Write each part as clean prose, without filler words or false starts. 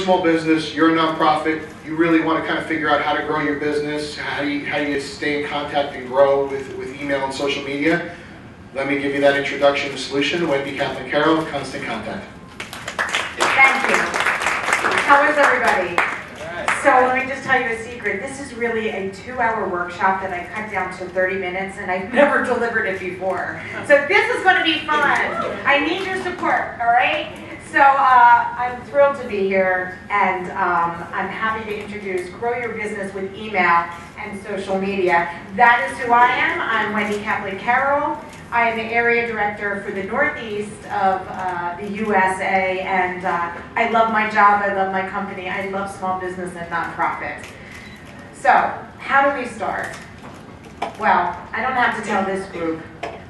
Small business, you're a nonprofit, you really want to kind of figure out how to grow your business, how do you stay in contact and grow with email and social media, let me give you that introduction solution. Wendi, Caplan-Carroll, Constant Contact. Thank you. How is everybody? So let me just tell you a secret. This is really a 2-hour workshop that I cut down to 30 minutes, and I've never delivered it before. So this is going to be fun. I need your support, all right? So I'm thrilled to be here, and I'm happy to introduce Grow Your Business with Email and Social Media. That is who I am. I'm Wendi Caplan-Carroll. I am the area director for the Northeast of the USA, and I love my job, I love my company, I love small business and nonprofit. So, how do we start? Well, I don't have to tell this group.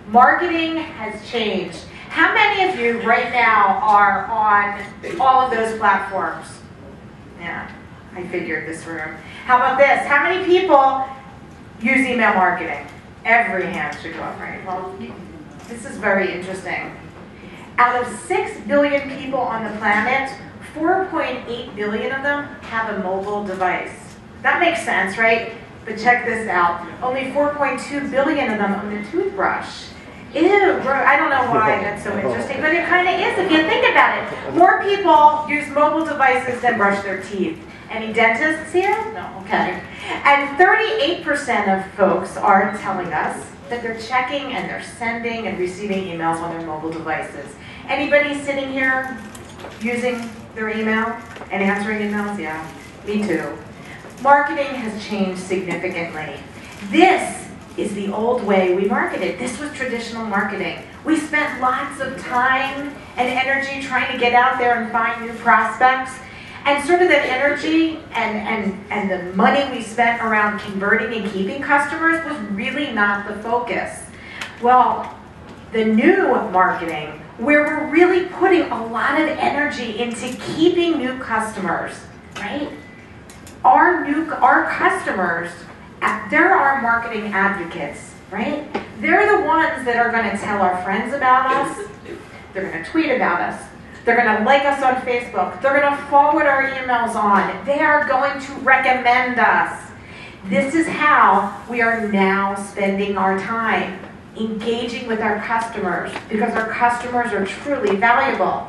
Marketing has changed. How many of you right now are on all of those platforms? Yeah, I figured this room. How about this? How many people use email marketing? Every hand should go up, right? Well, this is very interesting. Out of 6 billion people on the planet, 4.8 billion of them have a mobile device. That makes sense, right? But check this out. Only 4.2 billion of them own a toothbrush. Ew, I don't know why that's so interesting, but it kind of is if you think about it. More people use mobile devices than brush their teeth. Any dentists here? No, okay. And 38% of folks are telling us that they're checking and they're sending and receiving emails on their mobile devices. Anybody sitting here using their email and answering emails? Yeah, me too. Marketing has changed significantly. This is the old way we marketed. This was traditional marketing. We spent lots of time and energy trying to get out there and find new prospects. And sort of that energy and the money we spent around converting and keeping customers was really not the focus. Well, the new marketing, where we're really putting a lot of energy into keeping new customers, right? Our customers, they're our marketing advocates, right? They're the ones that are going to tell our friends about us. They're going to tweet about us. They're going to like us on Facebook. They're going to forward our emails on. They are going to recommend us. This is how we are now spending our time, engaging with our customers, because our customers are truly valuable.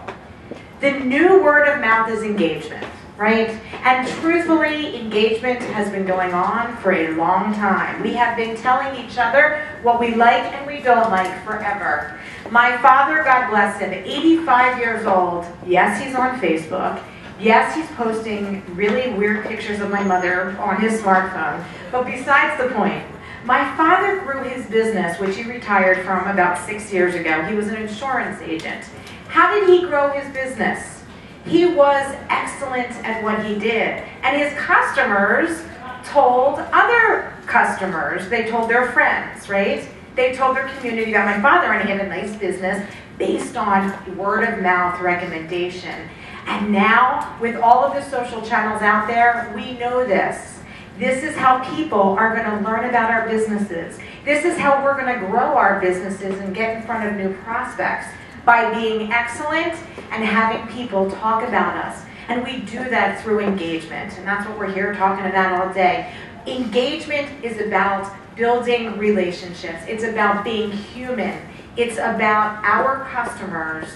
The new word of mouth is engagement, right? And truthfully, engagement has been going on for a long time. We have been telling each other what we like and we don't like forever. My father, God bless him, 85 years old, yes, he's on Facebook. Yes, he's posting really weird pictures of my mother on his smartphone. But besides the point, my father grew his business, which he retired from about 6 years ago. He was an insurance agent. How did he grow his business? He was excellent at what he did. And his customers told other customers, they told their friends, right? They told their community about my father, and he had a nice business based on word of mouth recommendation. And now, with all of the social channels out there, we know this. This is how people are going to learn about our businesses. This is how we're going to grow our businesses and get in front of new prospects, by being excellent and having people talk about us. And we do that through engagement, and that's what we're here talking about all day. Engagement is about building relationships. It's about being human. It's about our customers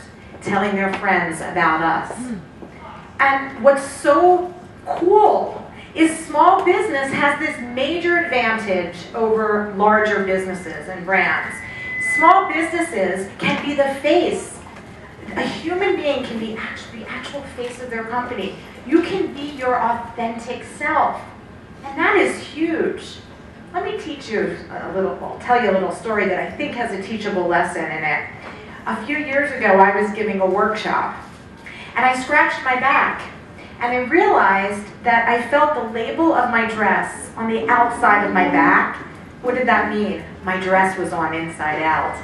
telling their friends about us. And what's so cool is small business has this major advantage over larger businesses and brands. Small businesses can be the face. A human being can be the actual face of their company. You can be your authentic self. And that is huge. Let me teach you tell you a little story that I think has a teachable lesson in it. A few years ago, I was giving a workshop, and I scratched my back, and I realized that I felt the label of my dress on the outside of my back. What did that mean? My dress was on inside out.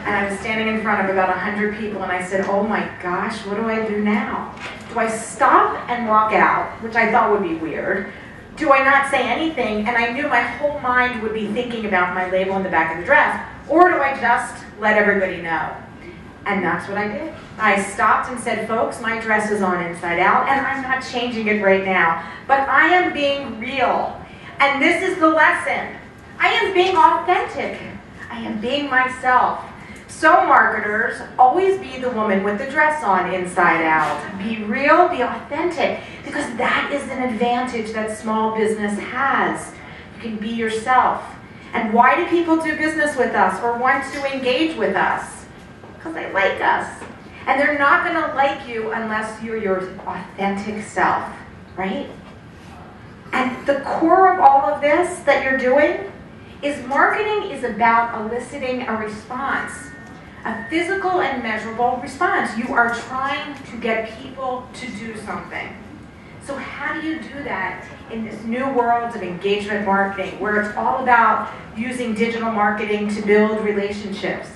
And I was standing in front of about 100 people, and I said, oh my gosh, what do I do now? Do I stop and walk out, which I thought would be weird? Do I not say anything? And I knew my whole mind would be thinking about my label on the back of the dress. Or do I just let everybody know? And that's what I did. I stopped and said, folks, my dress is on inside out, and I'm not changing it right now. But I am being real. And this is the lesson. I am being authentic. I am being myself. So marketers, always be the woman with the dress on inside out. Be real, be authentic, because that is an advantage that small business has. You can be yourself. And why do people do business with us or want to engage with us? Because they like us. And they're not going to like you unless you're your authentic self, right? And the core of all of this that you're doing is marketing is about eliciting a response. A physical and measurable response. You are trying to get people to do something. So how do you do that in this new world of engagement marketing, where it's all about using digital marketing to build relationships?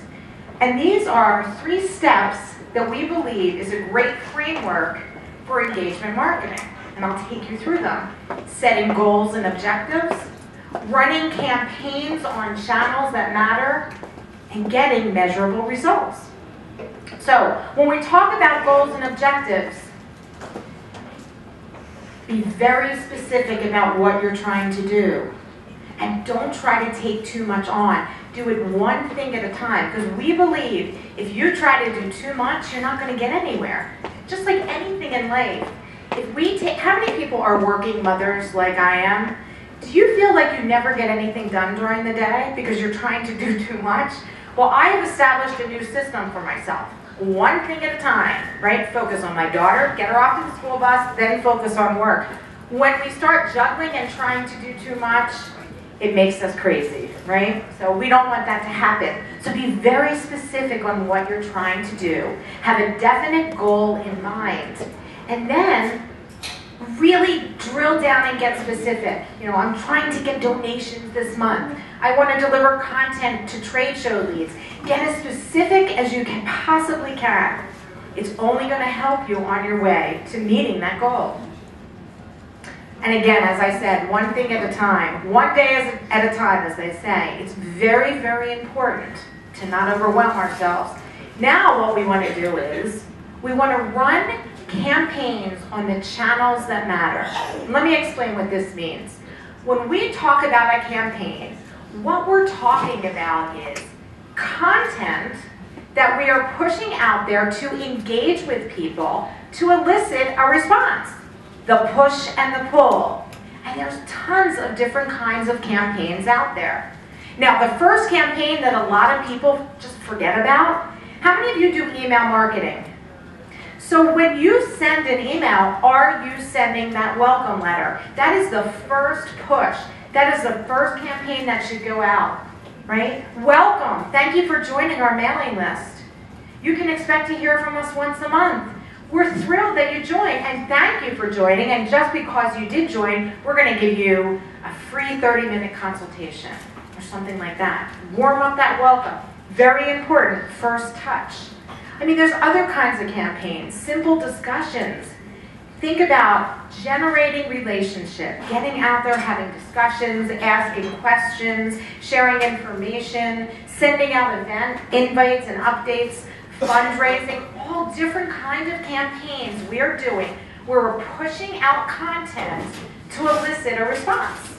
And these are 3 steps that we believe is a great framework for engagement marketing. And I'll take you through them. Setting goals and objectives, running campaigns on channels that matter, and getting measurable results. So when we talk about goals and objectives, be very specific about what you're trying to do. And don't try to take too much on. Do it one thing at a time. Because we believe if you try to do too much, you're not going to get anywhere. Just like anything in life. If we take, how many people are working mothers like I am? Do you feel like you never get anything done during the day because you're trying to do too much? Well, I have established a new system for myself. One thing at a time, right? Focus on my daughter, get her off to the school bus, then focus on work. When we start juggling and trying to do too much, it makes us crazy, right? So we don't want that to happen. So be very specific on what you're trying to do. Have a definite goal in mind. And then really drill down and get specific. You know, I'm trying to get donations this month. I want to deliver content to trade show leads. Get as specific as you can possibly can. It's only going to help you on your way to meeting that goal. And again, as I said, one thing at a time, one day at a time, as they say. It's very, very important to not overwhelm ourselves. Now what we want to do is, we want to run campaigns on the channels that matter. Let me explain what this means. When we talk about a campaign, what we're talking about is content that we are pushing out there to engage with people to elicit a response. The push and the pull. And there's tons of different kinds of campaigns out there. Now, the first campaign that a lot of people just forget about, how many of you do email marketing? So when you send an email, are you sending that welcome letter? That is the first push. That is the first campaign that should go out, right? Welcome. Thank you for joining our mailing list. You can expect to hear from us once a month. We're thrilled that you joined, and thank you for joining. And just because you did join, we're going to give you a free 30-minute consultation or something like that. Warm up that welcome. Very important, first touch. I mean, there's other kinds of campaigns, simple discussions. Think about generating relationship, getting out there, having discussions, asking questions, sharing information, sending out event invites and updates, fundraising, all different kinds of campaigns we're doing where we're pushing out content to elicit a response.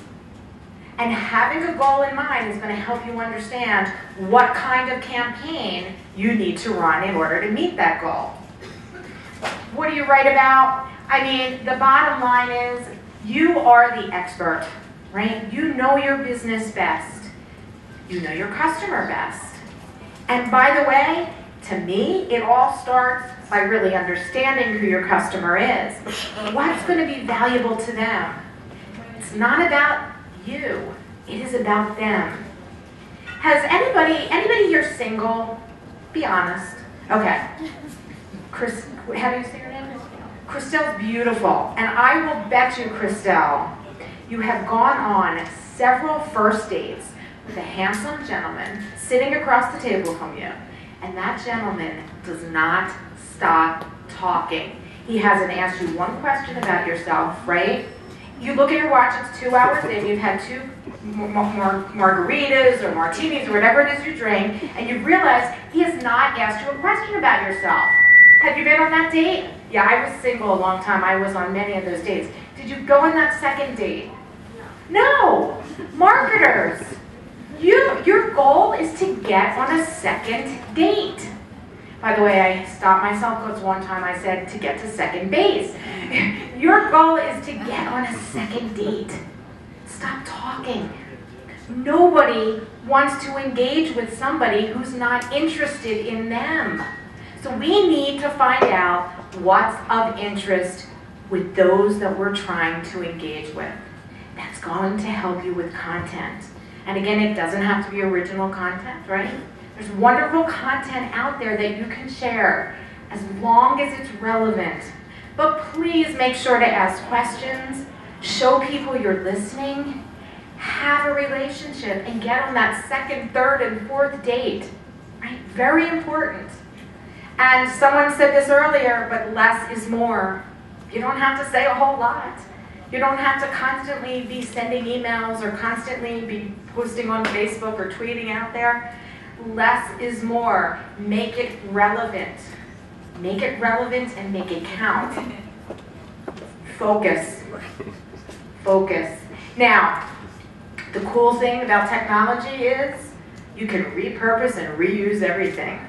And having a goal in mind is going to help you understand what kind of campaign you need to run in order to meet that goal. What do you write about? I mean, the bottom line is you are the expert, right? You know your business best. You know your customer best. And by the way, to me, it all starts by really understanding who your customer is. What's going to be valuable to them? It's not about you. It is about them. Has anybody here single? Be honest. Okay. Chris, how do you say your name? Christelle's beautiful. And I will bet you, Christelle, you have gone on several first dates with a handsome gentleman sitting across the table from you. And that gentleman does not stop talking. He hasn't asked you one question about yourself, right? you look at your watch, it's 2 hours in, you've had two margaritas or martinis or whatever it is you drink, and you realize he has not asked you a question about yourself. Have you been on that date? Yeah, I was single a long time. I was on many of those dates. Did you go on that second date? No. Marketers, your goal is to get on a second date. By the way, I stopped myself because one time I said to get to second base. Your goal is to get on a second date. Stop talking. Nobody wants to engage with somebody who's not interested in them. So we need to find out what's of interest with those that we're trying to engage with. That's going to help you with content. And again, it doesn't have to be original content, right? There's wonderful content out there that you can share as long as it's relevant. But please make sure to ask questions, show people you're listening, have a relationship, and get on that second, third, and fourth date, right? Very important. And someone said this earlier, but less is more. You don't have to say a whole lot. You don't have to constantly be sending emails or constantly be posting on Facebook or tweeting out there. Less is more. Make it relevant. Make it relevant and make it count. Focus. Focus. Now, the cool thing about technology is you can repurpose and reuse everything.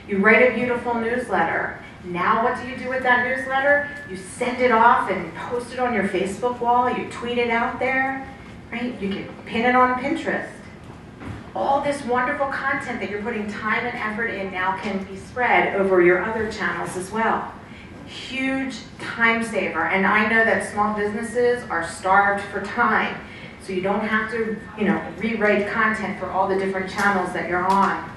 You write a beautiful newsletter. Now what do you do with that newsletter? You send it off and post it on your Facebook wall. You tweet it out there, right? You can pin it on Pinterest. All this wonderful content that you're putting time and effort in now can be spread over your other channels as well. Huge time saver. And I know that small businesses are starved for time. So you don't have to, rewrite content for all the different channels that you're on.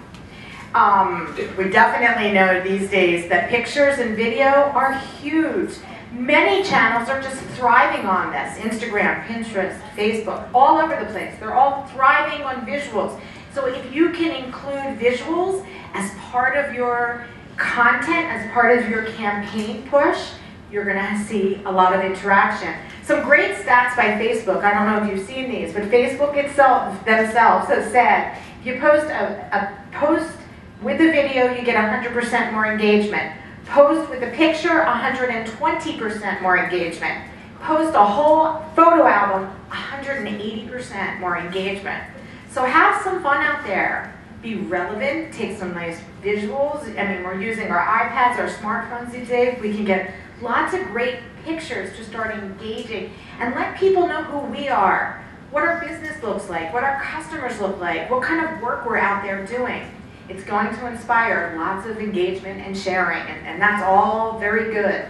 We definitely know these days that pictures and video are huge. Many channels are just thriving on this. Instagram, Pinterest, Facebook, all over the place. They're all thriving on visuals. So if you can include visuals as part of your content, as part of your campaign push, you're going to see a lot of interaction. Some great stats by Facebook. I don't know if you've seen these, but Facebook themselves has said if you post a post with a video, you get 100% more engagement. Post with a picture, 120% more engagement. Post a whole photo album, 180% more engagement. So have some fun out there. Be relevant, take some nice visuals. I mean, we're using our iPads, our smartphones these days. We can get lots of great pictures to start engaging and let people know who we are, what our business looks like, what our customers look like, what kind of work we're out there doing. It's going to inspire lots of engagement and sharing, and that's all very good.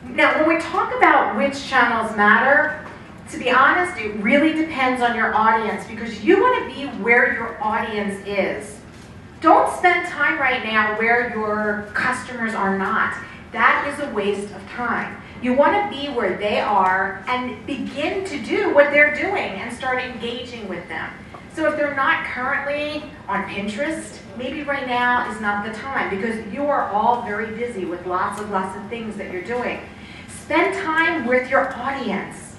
Now, when we talk about which channels matter, to be honest, it really depends on your audience because you want to be where your audience is. Don't spend time right now where your customers are not. That is a waste of time. You want to be where they are and begin to do what they're doing and start engaging with them. So if they're not currently on Pinterest, maybe right now is not the time because you are all very busy with lots of things that you're doing. Spend time with your audience.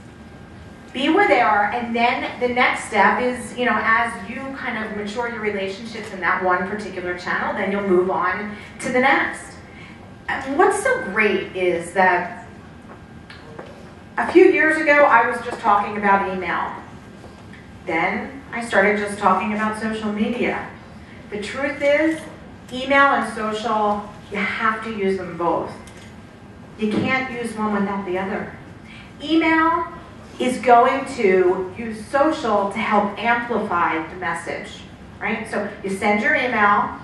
Be where they are, and then the next step is, as you kind of mature your relationships in that one particular channel, then you'll move on to the next. And what's so great is that a few years ago, I was just talking about email. Then I started just talking about social media. The truth is, email and social, you have to use them both. You can't use one without the other. Email is going to use social to help amplify the message, right? So you send your email,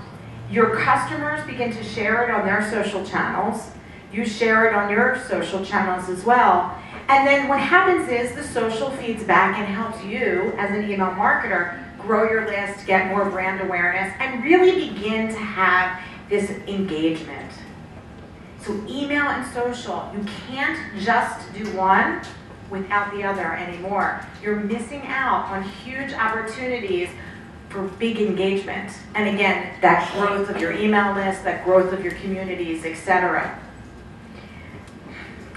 your customers begin to share it on their social channels, you share it on your social channels as well, and then what happens is the social feeds back and helps you, as an email marketer, grow your list, get more brand awareness, and really begin to have this engagement. So email and social, you can't just do one without the other anymore. You're missing out on huge opportunities for big engagement. And again, that growth of your email list, that growth of your communities, etc.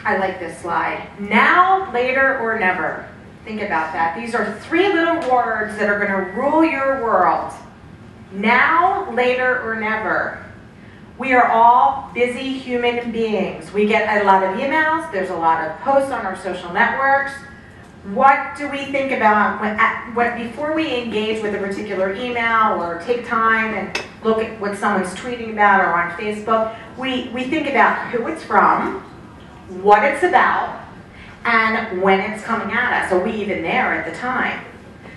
I like this slide. Now, later, or never. Think about that. These are 3 little words that are going to rule your world. Now, later, or never. We are all busy human beings. We get a lot of emails. There's a lot of posts on our social networks. What do we think about before we engage with a particular email or take time and look at what someone's tweeting about or on Facebook? We think about who it's from, what it's about, and when it's coming at us. Are we even there at the time?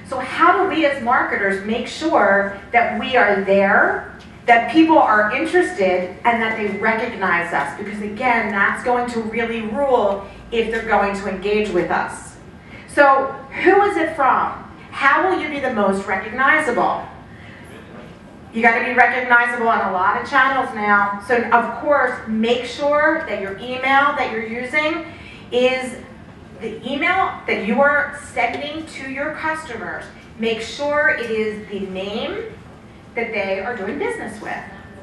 So how do we as marketers make sure that we are there, that people are interested, and that they recognize us? Because again, that's going to really rule if they're going to engage with us. So who is it from? How will you be the most recognizable? You got to be recognizable on a lot of channels now. So of course, make sure that your email that you're using is the email that you are sending to your customers. Make sure it is the name that they are doing business with,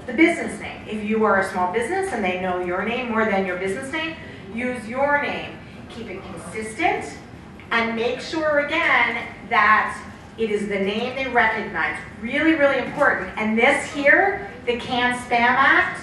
the business name. If you are a small business and they know your name more than your business name, use your name. Keep it consistent and make sure again that it is the name they recognize. Really, really important. And this here, the Can Spam Act,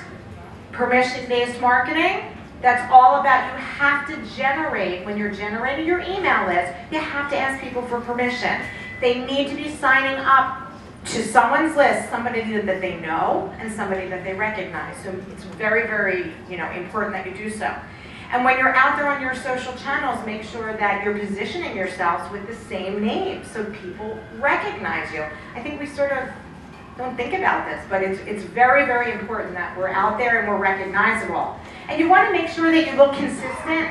permission-based marketing, that's all about you have to generate, when you're generating your email list, you have to ask people for permission. They need to be signing up to someone's list, somebody that they know and somebody that they recognize. So it's very, very important that you do so. And when you're out there on your social channels, make sure that you're positioning yourselves with the same name so people recognize you. I think we sort of don't think about this, but it's very, very important that we're out there and we're recognizable. And you want to make sure that you look consistent.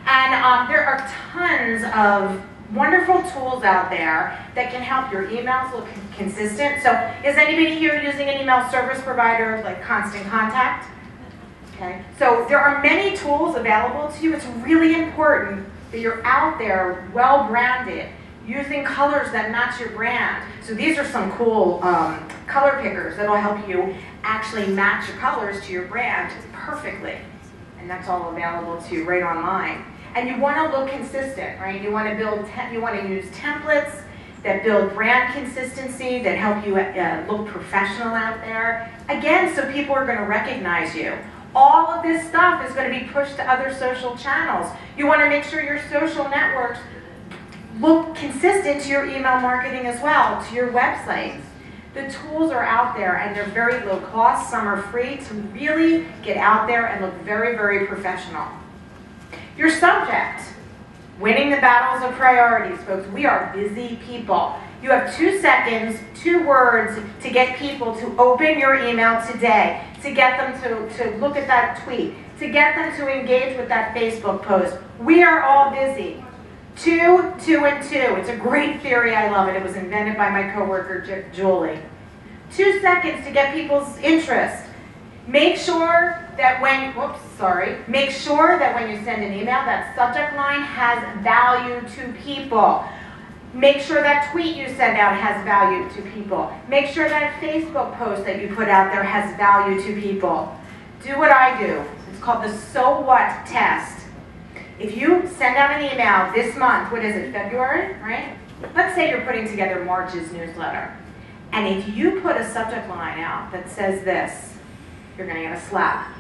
And there are tons of wonderful tools out there that can help your emails look consistent. So is anybody here using an email service provider like Constant Contact? Okay. So there are many tools available to you. It's really important that you're out there well branded, using colors that match your brand. So these are some cool color pickers that will help you actually match your colors to your brand perfectly. And that's all available to you right online. And you want to look consistent, right? You want to use templates that build brand consistency, that help you look professional out there. Again, so people are going to recognize you. All of this stuff is going to be pushed to other social channels. You want to make sure your social networks look consistent to your email marketing as well, to your websites. The tools are out there and they're very low cost. Some are free to really get out there and look very, very professional. Your subject, winning the battles of priorities, folks. We are busy people. You have 2 seconds, 2 words to get people to open your email today, to get them to look at that tweet, to get them to engage with that Facebook post. We are all busy. 2, 2, and 2. It's a great theory. I love it. It was invented by my coworker, Julie. 2 seconds to get people's interest. Make sure that when you send an email, that subject line has value to people. Make sure that tweet you send out has value to people. Make sure that Facebook post that you put out there has value to people. Do what I do. It's called the so what test. If you send out an email this month, what is it, February, right? Let's say you're putting together March's newsletter. And if you put a subject line out that says this, you're going to get a slap.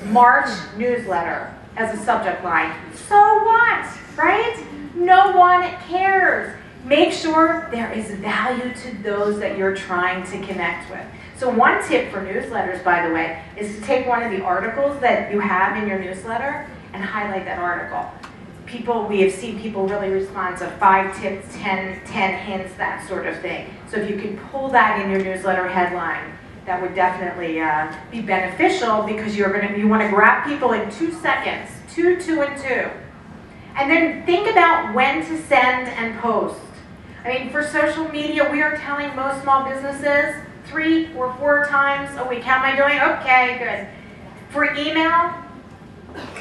March newsletter as a subject line. So what, right? No one cares. Make sure there is value to those that you're trying to connect with. So one tip for newsletters, by the way, is to take one of the articles that you have in your newsletter and highlight that article. We have seen people really respond to 5 tips, 10 hints, that sort of thing. So if you can pull that in your newsletter headline, that would definitely be beneficial because you want to grab people in 2 seconds, 2, 2, and 2. And then think about when to send and post. I mean, for social media, we are telling most small businesses 3 or 4 times a week. How am I doing? Okay, good. For email,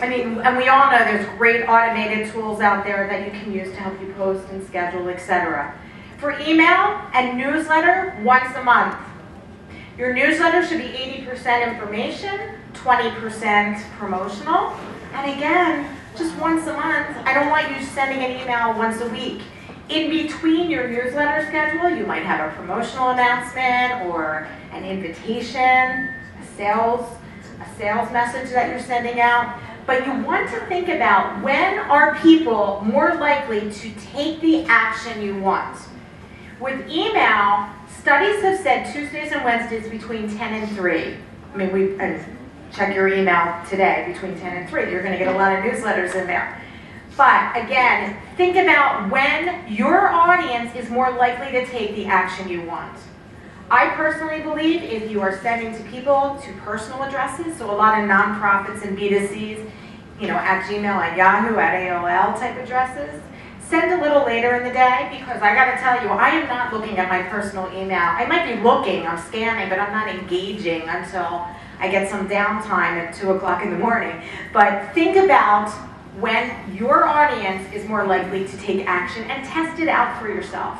and we all know there's great automated tools out there that you can use to help you post and schedule, etc. For email and newsletter, once a month. Your newsletter should be 80% information, 20% promotional. And again, just once a month. I don't want you sending an email once a week. In between your newsletter schedule, you might have a promotional announcement or an invitation, a sales message that you're sending out. But you want to think about, when are people more likely to take the action you want? With email, studies have said Tuesdays and Wednesdays between 10 and 3. I mean, check your email today between 10 and 3. You're going to get a lot of newsletters in there. But again, think about when your audience is more likely to take the action you want. I personally believe if you are sending to people to personal addresses, so a lot of nonprofits and B2Cs, at Gmail, at Yahoo, at AOL type addresses, send a little later in the day, because I got to tell you, I am not looking at my personal email. I might be looking, I'm scanning, but I'm not engaging until I get some downtime at 2 o'clock in the morning. But think about when your audience is more likely to take action, and test it out for yourself.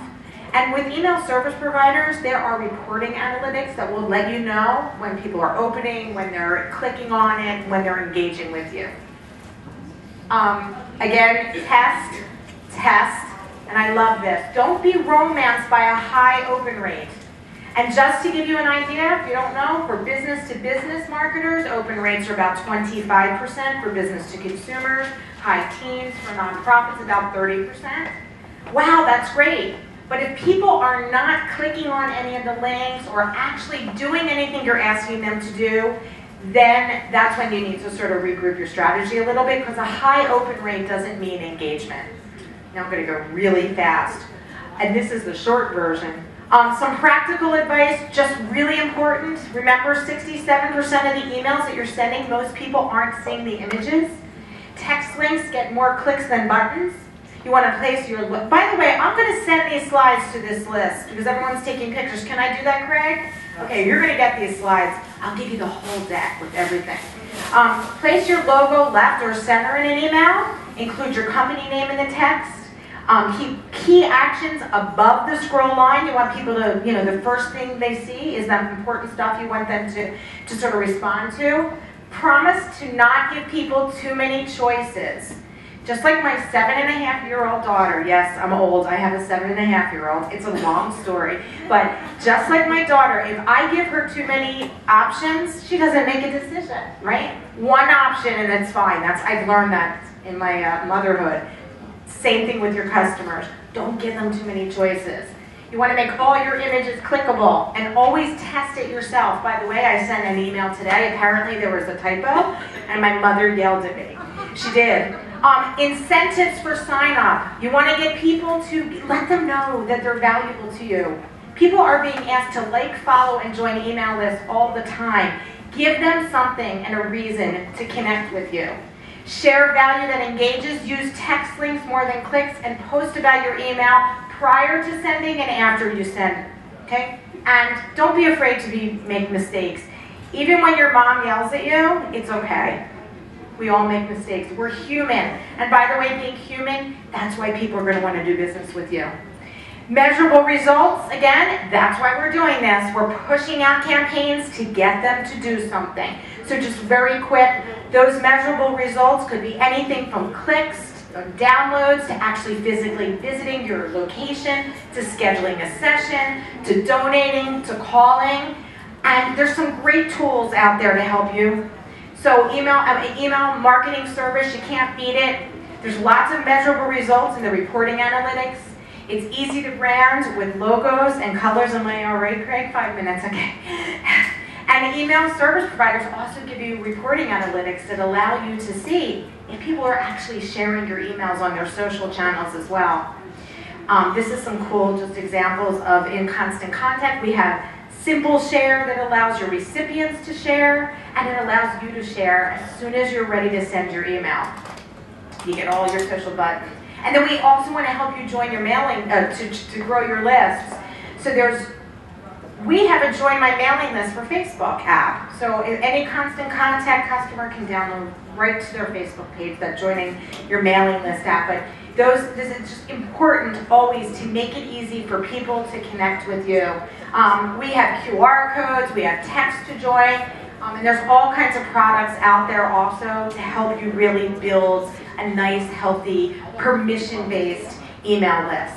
And with email service providers, there are reporting analytics that will let you know when people are opening, when they're clicking on it, when they're engaging with you. Again, test, and I love this. Don't be romanced by a high open rate. And just to give you an idea, if you don't know, for business-to-business marketers, open rates are about 25%. For business-to-consumers, high teens. For nonprofits, about 30%. Wow, that's great. But if people are not clicking on any of the links or actually doing anything you're asking them to do, then that's when you need to sort of regroup your strategy a little bit, because a high open rate doesn't mean engagement. Now I'm going to go really fast. And this is the short version. Some practical advice, just really important. Remember, 67% of the emails that you're sending, most people aren't seeing the images. Text links get more clicks than buttons. You want to place your, by the way, I'm going to send these slides to this list because everyone's taking pictures. Can I do that, Craig? Okay, you're going to get these slides. I'll give you the whole deck with everything. Place your logo left or center in an email. Include your company name in the text. Keep key actions above the scroll line. You want people to, the first thing they see is that important stuff you want them to sort of respond to. Promise to not give people too many choices. Just like my 7.5-year-old daughter, yes, I'm old, I have a 7.5-year-old, it's a long story, but just like my daughter, if I give her too many options, she doesn't make a decision, right? One option and it's fine. I've learned that in my motherhood. Same thing with your customers. Don't give them too many choices. You want to make all your images clickable and always test it yourself. By the way, I sent an email today. Apparently there was a typo and my mother yelled at me. She did. Incentives for sign up. You want to get people to let them know that they're valuable to you. People are being asked to like, follow, and join email lists all the time. Give them something and a reason to connect with you. Share value that engages. Use text links more than clicks, and post about your email prior to sending and after you send. Okay? And don't be afraid to make mistakes. Even when your mom yells at you, it's okay. We all make mistakes. We're human. And by the way, being human, that's why people are going to want to do business with you. Measurable results, again, that's why we're doing this. We're pushing out campaigns to get them to do something. So just very quick, those measurable results could be anything from clicks, downloads, to actually physically visiting your location, to scheduling a session, to donating, to calling. And there's some great tools out there to help you. So email marketing service, you can't beat it. There's lots of measurable results in the reporting analytics. It's easy to brand with logos and colors. Am I all right, Craig? 5 minutes, okay. And email service providers also give you reporting analytics that allow you to see if people are actually sharing your emails on their social channels as well. This is some cool just examples of in constant contact. We have simple share that allows your recipients to share, and it allows you to share as soon as you're ready to send your email. You get all your social buttons. And then we also want to help you join your mailing, to grow your lists. So we have a Join My Mailing List for Facebook app. So any constant contact customer can download right to their Facebook page that joining your mailing list app. But this is just important always to make it easy for people to connect with you. We have QR codes, we have text to join. And there's all kinds of products out there also to help you really build a nice, healthy, permission-based email list.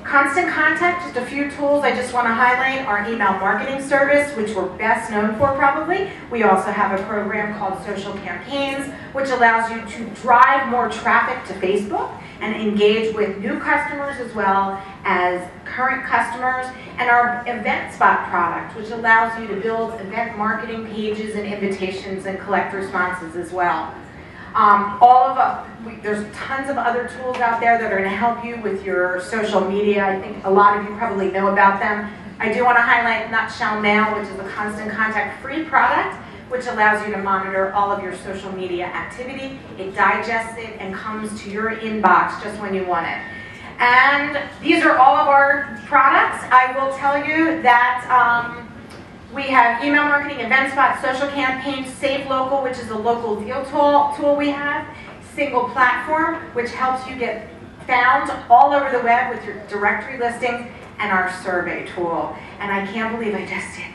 Constant Contact, just a few tools I just want to highlight. Our email marketing service, which we're best known for probably. We also have a program called Social Campaigns, which allows you to drive more traffic to Facebook and engage with new customers as well as current customers. And our Event Spot product, which allows you to build event marketing pages and invitations and collect responses as well. There's tons of other tools out there that are going to help you with your social media. I think a lot of you probably know about them. I do want to highlight Nutshell Mail, which is a Constant Contact free product, which allows you to monitor all of your social media activity. It digests it and comes to your inbox just when you want it. And these are all of our products. I will tell you that we have email marketing, Event Spot, Social Campaigns, Save Local, which is a local deal tool we have, Single Platform, which helps you get found all over the web with your directory listings, and our survey tool. And I can't believe I just did